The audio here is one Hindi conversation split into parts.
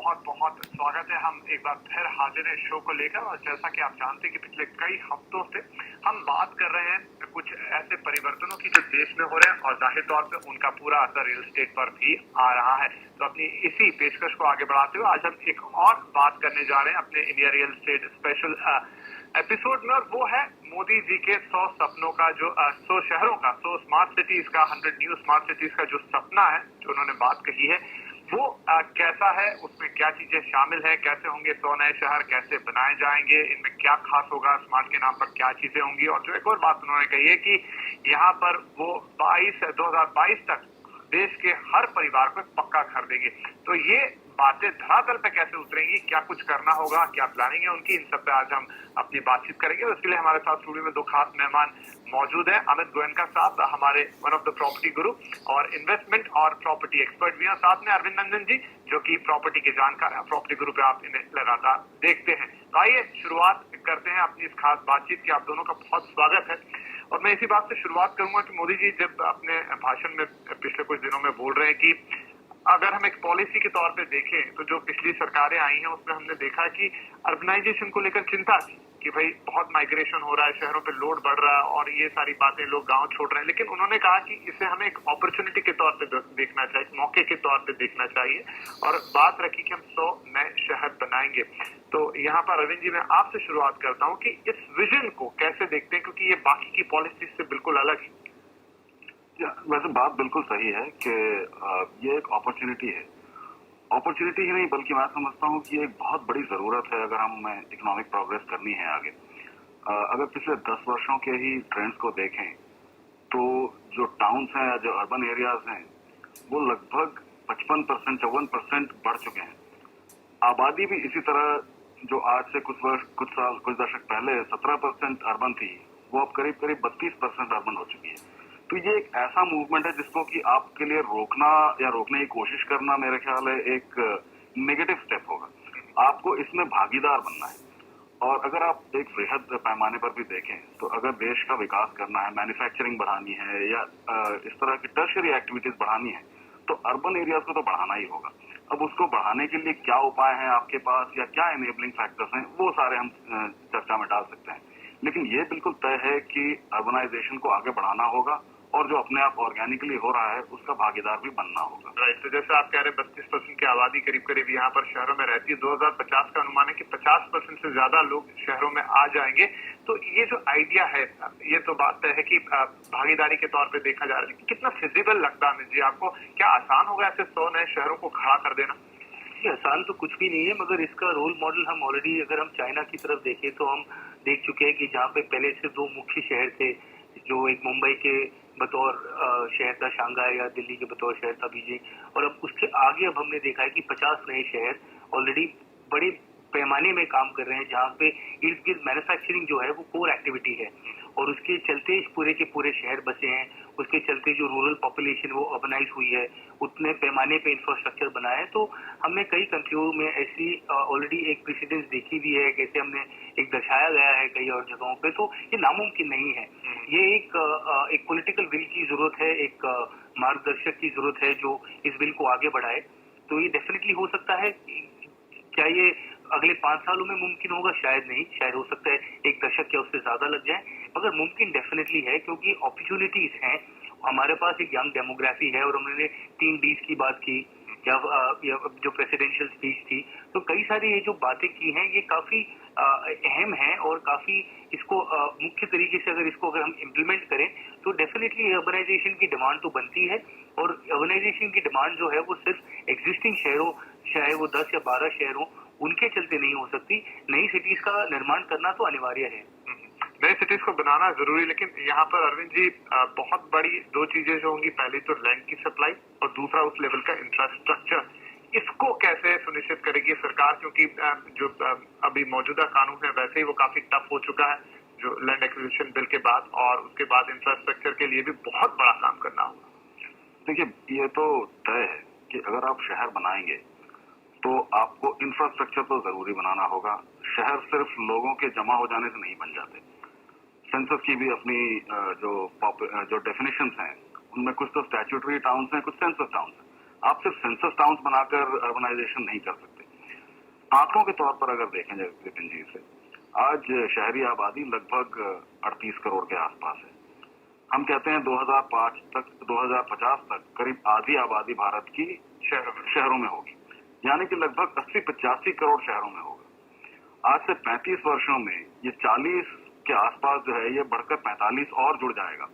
बहुत बहुत स्वागत है। हम एक बार फिर हाजिर हैं शो को लेकर, और जैसा कि आप जानते हैं कि पिछले कई हफ्तों से हम बात कर रहे हैं कुछ ऐसे परिवर्तनों की जो देश में हो रहे हैं, और जाहिर तौर पे उनका पूरा असर रियल एस्टेट पर भी आ रहा है। तो अपनी इसी पेशकश को आगे बढ़ाते हुए आज हम एक और बात करने जा रहे हैं अपने India real estate special episode में, और वो है मोदी जी के 100 सपनों का, जो 100 शहरों का, 100 स्मार्ट सिटीज का, 100 न्यू स्मार्ट सिटीज का जो सपना है, जो उन्होंने बात कही है, वो कैसा है, उसमें क्या चीजें शामिल है, कैसे होंगे 100 नए शहर, कैसे बनाए जाएंगे, इनमें क्या खास होगा, स्मार्ट के नाम पर क्या चीजें होंगी। और जो एक और बात उन्होंने कही है कि यहाँ पर वो 2022 तक देश के हर परिवार को पक्का घर देंगे। तो ये बातें धरातल पे कैसे उतरेंगी, क्या कुछ करना होगा, क्या प्लानिंग है उनकी, इन सब पे आज हम अपनी बातचीत करेंगे। और इसके लिए हमारे साथ स्टूडियो में दो खास मेहमान मौजूद हैं। अमित गोयनका साहब, हमारे वन ऑफ द प्रॉपर्टी गुरु और इन्वेस्टमेंट और प्रॉपर्टी एक्सपर्ट भी हैं। साथ में अरविंद नंदन जी, जो कि प्रॉपर्टी के जानकार हैं, प्रॉपर्टी गुरु पे आप इन्हें लगातार देखते हैं। तो आइए शुरुआत करते हैं अपनी इस खास बातचीत की। आप दोनों का बहुत स्वागत है। और मैं इसी बात से शुरुआत करूंगा कि मोदी जी जब अपने भाषण में पिछले कुछ दिनों में बोल रहे हैं कि अगर हम एक पॉलिसी के तौर पे देखें तो जो पिछली सरकारें आई हैं उसमें हमने देखा कि अर्बनाइजेशन को लेकर चिंता थी कि भाई बहुत माइग्रेशन हो रहा है, शहरों पे लोड बढ़ रहा है और ये सारी बातें, लोग गांव छोड़ रहे हैं। लेकिन उन्होंने कहा कि इसे हमें एक अपॉर्चुनिटी के तौर पे देखना चाहिए, मौके के तौर पे देखना चाहिए, और बात रखी कि हम 100 नए शहर बनाएंगे। तो यहाँ पर अरविंद जी, मैं आपसे शुरुआत करता हूँ कि इस विजन को कैसे देखते हैं, क्योंकि ये बाकी की पॉलिसी से बिल्कुल अलग है। वैसे बात बिल्कुल सही है कि ये एक अपॉर्चुनिटी है। अपॉर्चुनिटी ही नहीं बल्कि मैं समझता हूँ कि ये एक बहुत बड़ी जरूरत है अगर हम इकोनॉमिक प्रोग्रेस करनी है आगे। अगर पिछले 10 वर्षों के ही ट्रेंड्स को देखें तो जो टाउन्स हैं या जो अर्बन एरियाज हैं वो लगभग 55%, 54% बढ़ चुके हैं। आबादी भी इसी तरह, जो आज से कुछ दशक पहले 17% अर्बन थी, वो अब करीब करीब 32% अर्बन हो चुकी है। तो ये एक ऐसा मूवमेंट है जिसको कि आपके लिए रोकना या रोकने की कोशिश करना मेरे ख्याल है एक नेगेटिव स्टेप होगा। आपको इसमें भागीदार बनना है। और अगर आप एक वृहद पैमाने पर भी देखें तो अगर देश का विकास करना है, मैन्युफैक्चरिंग बढ़ानी है या इस तरह की टर्शियरी एक्टिविटीज बढ़ानी है, तो अर्बन एरियाज को तो बढ़ाना ही होगा। अब उसको बढ़ाने के लिए क्या उपाय हैं आपके पास या क्या एनेबलिंग फैक्टर्स हैं, वो सारे हम चर्चा में डाल सकते हैं। लेकिन ये बिल्कुल तय है कि अर्बनाइजेशन को आगे बढ़ाना होगा और जो अपने आप ऑर्गेनिकली हो रहा है उसका भागीदार भी बनना होगा। राइट। तो जैसे आप कह रहे हैं 32% की आबादी करीब करीब यहाँ पर शहरों में रहती है। 2050 का अनुमान है कि 50% से ज्यादा लोग शहरों में आ जाएंगे। तो ये जो आइडिया है, ये तो बात है कि भागीदारी के तौर पे देखा जा रहा है, कितना फिजिबल लगता है अमित जी आपको? क्या आसान होगा ऐसे 100 नए शहरों को खड़ा कर देना? आसान तो कुछ भी नहीं है, मगर इसका रोल मॉडल हम ऑलरेडी, अगर हम चाइना की तरफ देखें तो हम देख चुके हैं कि जहाँ पे पहले से 2 मुख्य शहर थे, जो एक मुंबई के बतौर शहर था शंघाई, या दिल्ली के बतौर शहर था बीजिंग, और अब उसके आगे अब हमने देखा है कि 50 नए शहर ऑलरेडी बड़े पैमाने में काम कर रहे हैं, जहाँ पे इर्द गिर्द मैन्युफैक्चरिंग जो है वो कोर एक्टिविटी है, और उसके चलते पूरे के पूरे शहर बसे हैं। उसके चलते जो रूरल पॉपुलेशन वो अर्बनाइज हुई है, उतने पैमाने पे इंफ्रास्ट्रक्चर बना है। तो हमने कई कंट्रियों में ऐसी ऑलरेडी एक प्रेसिडेंस देखी भी है, कैसे हमने एक दर्शाया गया है कई और जगहों पे। तो ये नामुमकिन नहीं है। ये एक पॉलिटिकल विल की जरूरत है, एक मार्गदर्शक की जरूरत है जो इस बिल को आगे बढ़ाए। तो ये डेफिनेटली हो सकता है। क्या ये अगले 5 सालों में मुमकिन होगा? शायद नहीं, शायद हो सकता है 1 दशक या उससे ज्यादा लग जाए, मगर मुमकिन डेफिनेटली है, क्योंकि अपॉर्चुनिटीज हैं। हमारे पास एक यंग डेमोग्राफी है, और उन्होंने 3 Ds की बात की, या जो प्रेसिडेंशियल स्पीच थी, तो कई सारी ये जो बातें की हैं ये काफी अहम है, और काफी इसको मुख्य तरीके से अगर हम इम्प्लीमेंट करें तो डेफिनेटली अर्बनाइजेशन की डिमांड तो बनती है। और अर्बनाइजेशन की डिमांड जो है वो सिर्फ एग्जिस्टिंग शहरों, चाहे वो 10 या 12 शहर हो, उनके चलते नहीं हो सकती। नई सिटीज का निर्माण करना तो अनिवार्य है। नई सिटीज को बनाना जरूरी, लेकिन यहाँ पर अरविंद जी बहुत बड़ी 2 चीजें जो होंगी, पहली तो लैंड की सप्लाई और दूसरा उस लेवल का इंफ्रास्ट्रक्चर। इसको कैसे सुनिश्चित करेगी सरकार, क्योंकि जो अभी मौजूदा कानून है वैसे ही वो काफी टफ हो चुका है, जो लैंड एक्विजिशन बिल के बाद, और उसके बाद इंफ्रास्ट्रक्चर के लिए भी बहुत बड़ा काम करना होगा। देखिए, ये तो तय है कि अगर आप शहर बनाएंगे तो आपको इंफ्रास्ट्रक्चर तो जरूरी बनाना होगा। शहर सिर्फ लोगों के जमा हो जाने से नहीं बन जाते। सेंसस की भी अपनी जो डेफिनेशंस हैं उनमें कुछ तो स्टैट्यूटरी टाउन्स हैं, कुछ सेंसस टाउन्स हैं। आप सिर्फ सेंसस टाउन्स बनाकर अर्बनाइजेशन नहीं कर सकते। आंकड़ों के तौर पर अगर देखें विपिन जी से, आज शहरी आबादी लगभग 38 करोड़ के आसपास है। हम कहते हैं 2050 तक करीब आधी आबादी भारत की शहरों में होगी, यानी कि लगभग 80-85 करोड़ शहरों में होगा। आज से 35 वर्षों में ये 40 के आसपास जो है ये बढ़कर 45 और जुड़ जाएगा।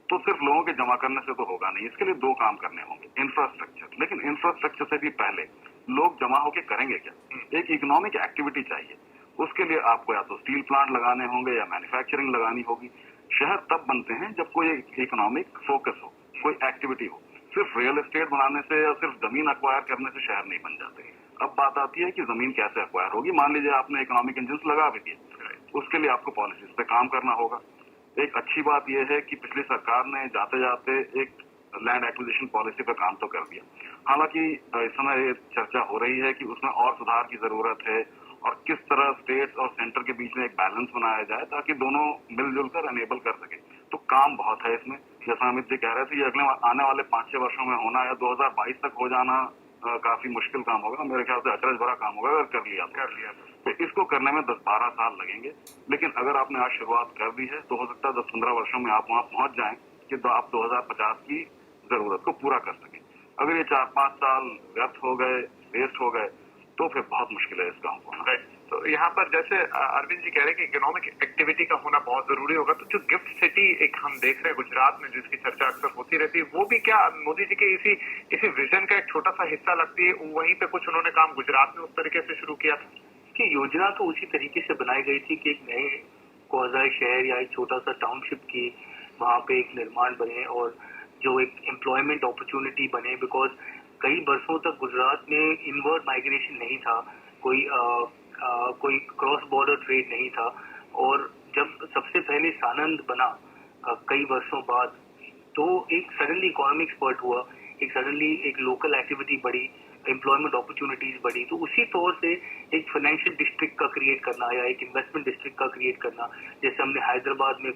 तो सिर्फ लोगों के जमा करने से तो होगा नहीं, इसके लिए दो काम करने होंगे, इंफ्रास्ट्रक्चर। लेकिन इंफ्रास्ट्रक्चर से भी पहले लोग जमा होकर करेंगे क्या? एक इकोनॉमिक एक्टिविटी चाहिए। उसके लिए आपको या तो स्टील प्लांट लगाने होंगे या मैन्युफैक्चरिंग लगानी होगी। शहर तब बनते हैं जब कोई इकोनॉमिक फोकस हो, कोई एक्टिविटी हो। सिर्फ रियल एस्टेट बनाने से या सिर्फ जमीन अक्वायर करने से शहर नहीं बन जाते। अब बात आती है कि जमीन कैसे अक्वायर होगी। मान लीजिए आपने इकोनॉमिक इंजन लगा भी दिए, उसके लिए आपको पॉलिसीज पे काम करना होगा। एक अच्छी बात यह है कि पिछली सरकार ने जाते जाते एक लैंड एक्विजिशन पॉलिसी पर काम तो कर दिया। हालांकि इस समय ये चर्चा हो रही है कि उसमें और सुधार की जरूरत है और किस तरह स्टेट्स और सेंटर के बीच में एक बैलेंस बनाया जाए ताकि दोनों मिलजुल कर एनेबल कर सके। तो काम बहुत है इसमें। जैसा अमित जी कह रहे थे, ये अगले आने वाले 5-6 वर्षों में होना या 2022 तक हो जाना काफी मुश्किल काम होगा। मेरे ख्याल से अचरज भरा काम होगा अगर कर लिया तो इसको करने में 10-12 साल लगेंगे। लेकिन अगर आपने आज शुरुआत कर दी है तो हो सकता है 10-15 वर्षों में आप वहां पहुंच जाएं कि आप 2050 की जरूरत को पूरा कर सकें। अगर ये 4-5 साल व्यर्थ हो गए, वेस्ट हो गए, तो फिर बहुत मुश्किल है इस काम को। तो यहाँ पर जैसे अरविंद जी कह रहे हैं कि इकोनॉमिक एक्टिविटी का होना बहुत जरूरी होगा, तो जो गिफ्ट सिटी एक हम देख रहे हैं गुजरात में जिसकी चर्चा अक्सर होती रहती है, वो भी क्या मोदी जी के इसी विजन का एक छोटा सा हिस्सा लगती है? वहीं पे कुछ उन्होंने काम गुजरात में उस तरीके से शुरू किया था कि योजना तो उसी तरीके से बनाई गई थी कि एक नए क्वाज़ाई शहर या एक छोटा सा टाउनशिप की वहाँ पे एक निर्माण बने और जो एक एम्प्लॉयमेंट अपॉर्चुनिटी बने। बिकॉज कई वर्षों तक गुजरात में इनवर्ड माइग्रेशन नहीं था, कोई क्रॉस बॉर्डर ट्रेड नहीं था। और जब सबसे पहले सानंद बना कई वर्षों बाद, तो एक सडनली इकोनॉमिक स्पर्ट हुआ, एक सडनली एक लोकल एक्टिविटी बढ़ी, एम्प्लॉयमेंट अपॉर्चुनिटीज बढ़ी। तो उसी तौर से एक फाइनेंशियल डिस्ट्रिक्ट का क्रिएट करना या एक इन्वेस्टमेंट डिस्ट्रिक्ट का क्रिएट करना, जैसे हमने हैदराबाद में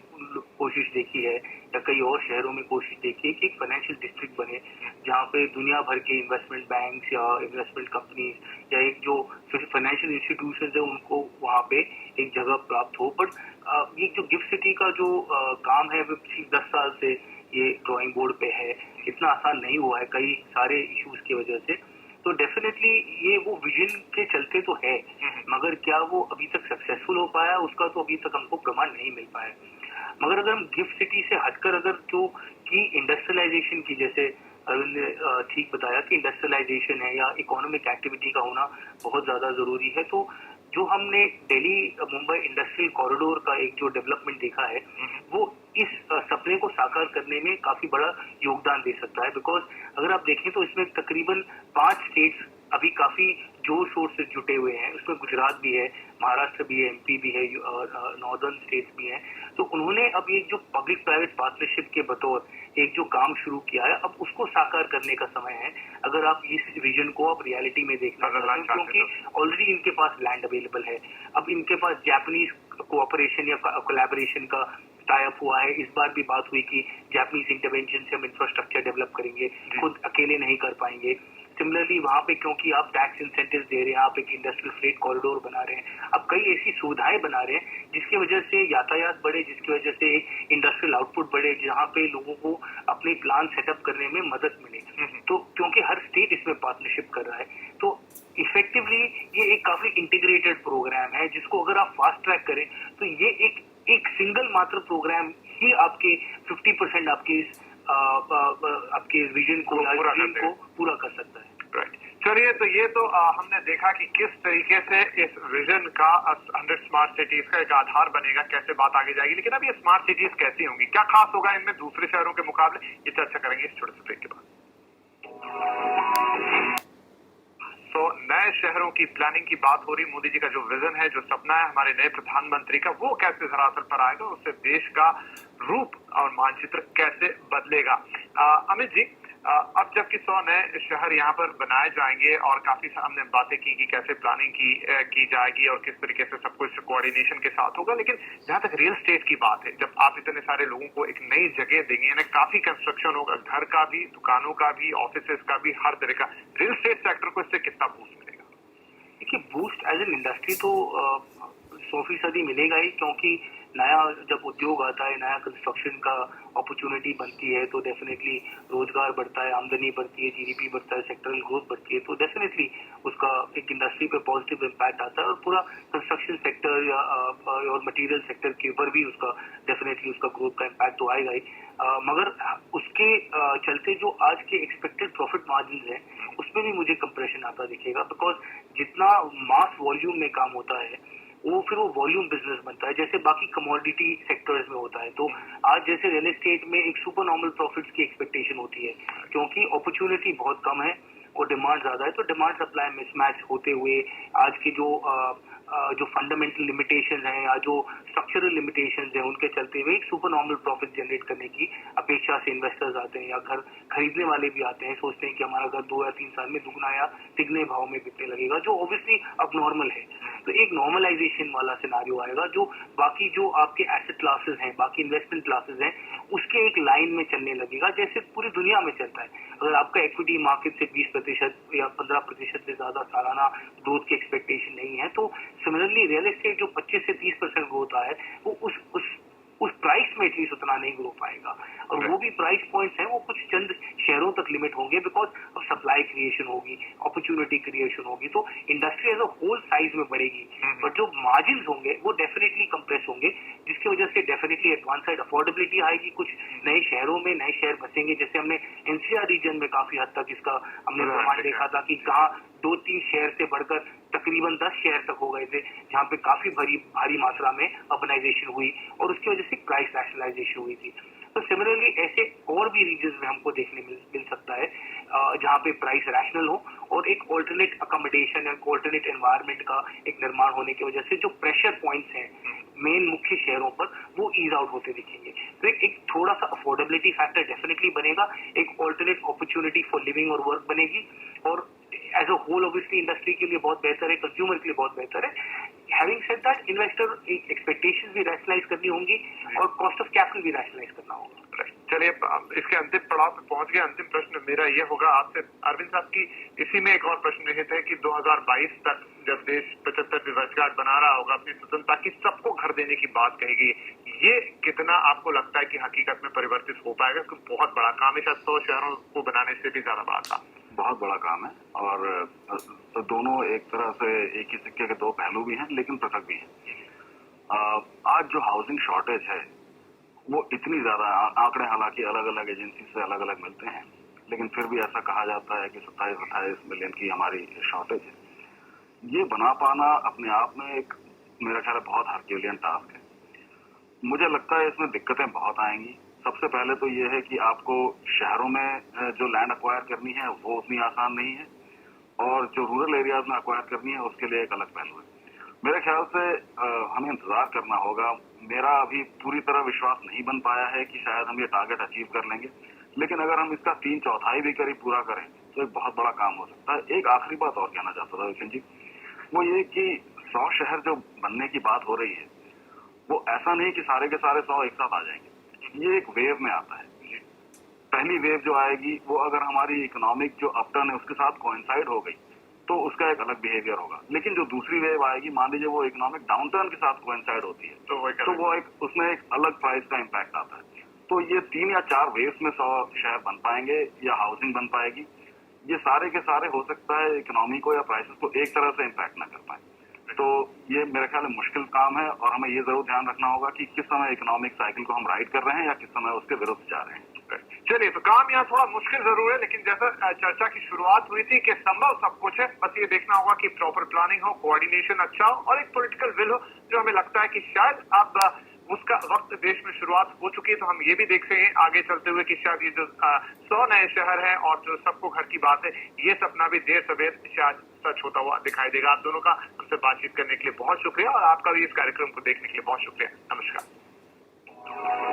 कोशिश देखी है या कई और शहरों में कोशिश देखी है कि एक फाइनेंशियल डिस्ट्रिक्ट बने जहाँ पे दुनिया भर के इन्वेस्टमेंट बैंक्स या इन्वेस्टमेंट कंपनीज या एक जो फाइनेंशियल इंस्टीट्यूशन है उनको वहाँ पे एक जगह प्राप्त हो। बट ये जो गिफ्ट सिटी का जो काम है वो पिछले 10 साल से ये ड्राइंग बोर्ड पे है। इतना आसान नहीं हुआ है कई सारे इश्यूज की वजह से। तो डेफिनेटली ये वो विजन के चलते तो है, मगर क्या वो अभी तक सक्सेसफुल हो पाया उसका तो अभी तक हमको प्रमाण नहीं मिल पाया। मगर अगर हम गिफ्ट सिटी से हटकर अगर जो की इंडस्ट्रियलाइजेशन की, जैसे अरविंद ने ठीक बताया कि इंडस्ट्रियलाइजेशन है या इकोनॉमिक एक्टिविटी का होना बहुत ज्यादा जरूरी है, तो जो हमने दिल्ली मुंबई इंडस्ट्रियल कॉरिडोर का एक जो डेवलपमेंट देखा है वो इस सपने को साकार करने में काफी बड़ा योगदान दे सकता है। बिकॉज अगर आप देखें तो इसमें तकरीबन 5 स्टेट्स अभी काफी जोर शोर से जुटे हुए हैं। उसमें गुजरात भी है, महाराष्ट्र भी है, एमपी भी है और नॉर्दर्न स्टेट्स भी हैं। तो उन्होंने अब एक जो पब्लिक प्राइवेट पार्टनरशिप के बतौर एक जो काम शुरू किया है, अब उसको साकार करने का समय है। अगर आप इस विजन को आप रियलिटी में देखना चाहते हैं, क्योंकि ऑलरेडी इनके पास लैंड अवेलेबल है। अब इनके पास जापानीज कोऑपरेशन या कोलैबोरेशन का टाई अप हुआ है। इस बार भी बात हुई कि जापानीज इंटरवेंशन से हम इंफ्रास्ट्रक्चर डेवलप करेंगे, खुद अकेले नहीं कर पाएंगे। सिमिलरली वहाँ पे क्योंकि आप टैक्स इंसेंटिव दे रहे हैं, आप एक इंडस्ट्रियल फ्रेट कॉरिडोर बना रहे हैं, अब कई ऐसी सुविधाएं बना रहे हैं जिसकी वजह से यातायात बढ़े, जिसकी वजह से इंडस्ट्रियल आउटपुट बढ़े, जहाँ पे लोगों को अपने प्लान सेटअप करने में मदद मिले। तो क्योंकि हर स्टेट इसमें पार्टनरशिप कर रहा है, तो इफेक्टिवली ये एक काफी इंटीग्रेटेड प्रोग्राम है जिसको अगर आप फास्ट ट्रैक करें तो ये एक सिंगल मात्र प्रोग्राम ही आपके 50% आपके विजन को या ड्रीम को पूरा कर सकता है। राइट, चलिए, तो ये तो हमने देखा कि किस तरीके से इस विजन का 100 स्मार्ट सिटीज का एक आधार बनेगा, कैसे बात आगे जाएगी। लेकिन अब ये स्मार्ट सिटीज कैसी होंगी, क्या खास होगा इनमें दूसरे शहरों के मुकाबले, ये चर्चा करेंगे इस छोटे से ब्रेक के बाद। तो नए शहरों की प्लानिंग की बात हो रही, मोदी जी का जो विजन है, जो सपना है हमारे नए प्रधानमंत्री का, वो कैसे धरातल पर आएगा, उससे देश का रूप और मानचित्र कैसे बदलेगा। अमित जी, अब जबकि 100 नए शहर यहाँ पर बनाए जाएंगे और काफी हमने बातें की कि कैसे प्लानिंग की जाएगी और किस तरीके से सब कुछ कोऑर्डिनेशन के साथ होगा, लेकिन जहां तक रियल स्टेट की बात है, जब आप इतने सारे लोगों को एक नई जगह देंगे, यानी काफी कंस्ट्रक्शन होगा, घर का भी, दुकानों का भी, ऑफिसेज का भी, हर तरह का, रियल स्टेट सेक्टर को इससे कितना बूस्ट मिलेगा? देखिए बूस्ट एज एन इंडस्ट्री तो 100% मिलेगा ही, क्योंकि नया जब उद्योग आता है, नया कंस्ट्रक्शन का अपॉर्चुनिटी बनती है तो डेफिनेटली रोजगार बढ़ता है, आमदनी बढ़ती है, जीडीपी बढ़ता है, सेक्टरल ग्रोथ बढ़ती है, तो डेफिनेटली उसका एक इंडस्ट्री पे पॉजिटिव इम्पैक्ट आता है और पूरा कंस्ट्रक्शन सेक्टर या और मटेरियल सेक्टर के ऊपर भी उसका डेफिनेटली उसका ग्रोथ का इम्पैक्ट तो आएगा ही। मगर उसके चलते जो आज के एक्सपेक्टेड प्रॉफिट मार्जिन है उसमें भी मुझे कंप्रेशन आता दिखेगा, बिकॉज जितना मास वॉल्यूम में काम होता है वो फिर वो वॉल्यूम बिजनेस बनता है, जैसे बाकी कमोडिटी सेक्टर्स में होता है। तो आज जैसे रियल एस्टेट में एक सुपर नॉर्मल प्रॉफिट्स की एक्सपेक्टेशन होती है, क्योंकि अपॉर्चुनिटी बहुत कम है और डिमांड ज्यादा है, तो डिमांड सप्लाई मिसमैच होते हुए आज की जो फंडामेंटल लिमिटेशंस हैं या जो स्ट्रक्चरल लिमिटेशंस हैं उनके चलते हुए एक सुपर नॉर्मल प्रॉफिट जनरेट करने की अपेक्षा से इन्वेस्टर्स आते हैं या घर खरीदने वाले भी आते हैं, सोचते हैं कि हमारा घर 2 या 3 साल में दुगना या तिगने भाव में बिकने लगेगा, जो ऑब्वियसली अब नॉर्मल है। तो एक नॉर्मलाइजेशन वाला सिनारियो आएगा जो बाकी जो आपके एसेट क्लासेस हैं, बाकी इन्वेस्टमेंट क्लासेस हैं, उसके एक लाइन में चलने लगेगा जैसे पूरी दुनिया में चलता है। अगर आपका इक्विटी मार्केट से 20% या 15% से ज्यादा सालाना ग्रोथ की एक्सपेक्टेशन नहीं है, तो सिमिलरली रियल एस्टेट जो 25 से 30% ग्रोथ है वो उस प्राइस में एटलीस्ट उतना नहीं ग्रो पाएगा, और वो भी प्राइस पॉइंट्स हैं वो कुछ चंद शहरों तक लिमिट होंगे, बिकॉज अब सप्लाई क्रिएशन होगी, अपॉर्चुनिटी क्रिएशन होगी, तो industry as a whole size में बढ़ेगी, बट जो मार्जिन होंगे वो डेफिनेटली कंप्रेस होंगे, जिसकी वजह से डेफिनेटली एडवांस साइड अफोर्डेबिलिटी आएगी, कुछ नए शहरों में नए शहर बसेंगे, जैसे हमने एनसीआर रीजन में काफी हद तक इसका हमने प्रमाण देखा था कि कहाँ 2-3 शहर से बढ़कर तकरीबन 10 शहर तक हो गए थे जहाँ पे काफी भारी मात्रा में अर्बनाइजेशन हुई और उसकी वजह से प्राइस रैशनलाइजेशन हुई थी। तो सिमिलरली ऐसे और भी रीजन में हमको देखने मिल सकता है जहाँ पे प्राइस रैशनल हो और एक ऑल्टरनेट अकोमोडेशन या ऑल्टरनेट एनवायरनमेंट का एक निर्माण होने की वजह से जो प्रेशर पॉइंट्स हैं मेन मुख्य शहरों पर वो ईज आउट होते दिखेंगे। तो एक थोड़ा सा अफोर्डेबिलिटी फैक्टर डेफिनेटली बनेगा, एक ऑल्टरनेट अपॉर्चुनिटी फॉर लिविंग और वर्क बनेगी, और as a whole obviously industry के लिए बहुत बेहतर है, कंज्यूमर के लिए बहुत बेहतर है। Having said that, investor expectations भी रैशनलाइज करनी होंगी और कॉस्ट ऑफ कैपिटल भी रैशनलाइज करना होगा। चलिए इसके अंतिम पड़ाव पे पहुंच गए। अंतिम प्रश्न मेरा ये होगा आपसे अरविंद साहब की, इसी में एक और प्रश्न निहित है कि 2022 तक जब देश 75वीं वर्षगांठ बना रहा होगा अपनी स्वतंत्रता की, सबको घर देने की बात कहेगी, ये कितना आपको लगता है कि हकीकत में परिवर्तित हो पाएगा? क्योंकि बहुत बड़ा काम है, शायद 100 शहरों को बनाने से भी ज्यादा बड़ा काम, बहुत बड़ा काम है, और तो दोनों एक तरह से एक ही सिक्के के दो पहलू भी हैं लेकिन पृथक भी हैं। आज जो हाउसिंग शॉर्टेज है वो इतनी ज्यादा, आंकड़े हालांकि अलग अलग एजेंसी से अलग अलग मिलते हैं, लेकिन फिर भी ऐसा कहा जाता है कि 27-28 मिलियन की हमारी शॉर्टेज है। ये बना पाना अपने आप में एक मेरा ख्याल है बहुत हरक्यूलियन टास्क है। मुझे लगता है इसमें दिक्कतें बहुत आएंगी। सबसे पहले तो ये है कि आपको शहरों में जो लैंड अक्वायर करनी है वो उतनी आसान नहीं है, और जो रूरल एरियाज में अक्वायर करनी है उसके लिए एक अलग पहलू है। मेरे ख्याल से हमें इंतजार करना होगा। मेरा अभी पूरी तरह विश्वास नहीं बन पाया है कि शायद हम ये टारगेट अचीव कर लेंगे, लेकिन अगर हम इसका 3/4 भी करीब पूरा करें तो एक बहुत बड़ा काम हो सकता है। एक आखिरी बात और कहना चाहता था विपिन जी, वो ये कि 100 शहर जो बनने की बात हो रही है वो ऐसा नहीं कि सारे के सारे 100 एक साथ आ जाएंगे, ये एक वेव में आता है। पहली वेव जो आएगी वो अगर हमारी इकोनॉमिक जो अपटर्न है उसके साथ कोइंसाइड हो गई तो उसका एक अलग बिहेवियर होगा, लेकिन जो दूसरी वेव आएगी, मान लीजिए वो इकोनॉमिक डाउनटर्न के साथ कोइंसाइड होती है तो वो एक उसमें एक अलग प्राइस का इम्पैक्ट आता है। तो ये 3 या 4 वेव्स में 100 शहर बन पाएंगे या हाउसिंग बन पाएगी, ये सारे के सारे हो सकता है इकोनॉमी को या प्राइसेस को एक तरह से इम्पैक्ट ना कर पाए। तो ये मेरे ख्याल में मुश्किल काम है, और हमें ये जरूर ध्यान रखना होगा कि किस समय इकोनॉमिक साइकिल को हम राइड कर रहे हैं या किस समय उसके विरुद्ध जा रहे हैं। चलिए, तो काम यहाँ थोड़ा मुश्किल जरूर है, लेकिन जैसा चर्चा की शुरुआत हुई थी कि संभव सब कुछ है, बस ये देखना होगा कि प्रॉपर प्लानिंग हो, कोऑर्डिनेशन अच्छा हो और एक पॉलिटिकल विल हो, जो हमें लगता है कि शायद अब उसका वक्त देश में शुरुआत हो चुकी है। तो हम ये भी देखते हैं आगे चलते हुए कि शायद ये जो 100 नए शहर हैं और जो सबको घर की बात है, ये सपना भी देर सवेर शायद सच होता हुआ दिखाई देगा। आप दोनों का हमसे बातचीत करने के लिए बहुत शुक्रिया, और आपका भी इस कार्यक्रम को देखने के लिए बहुत शुक्रिया। नमस्कार।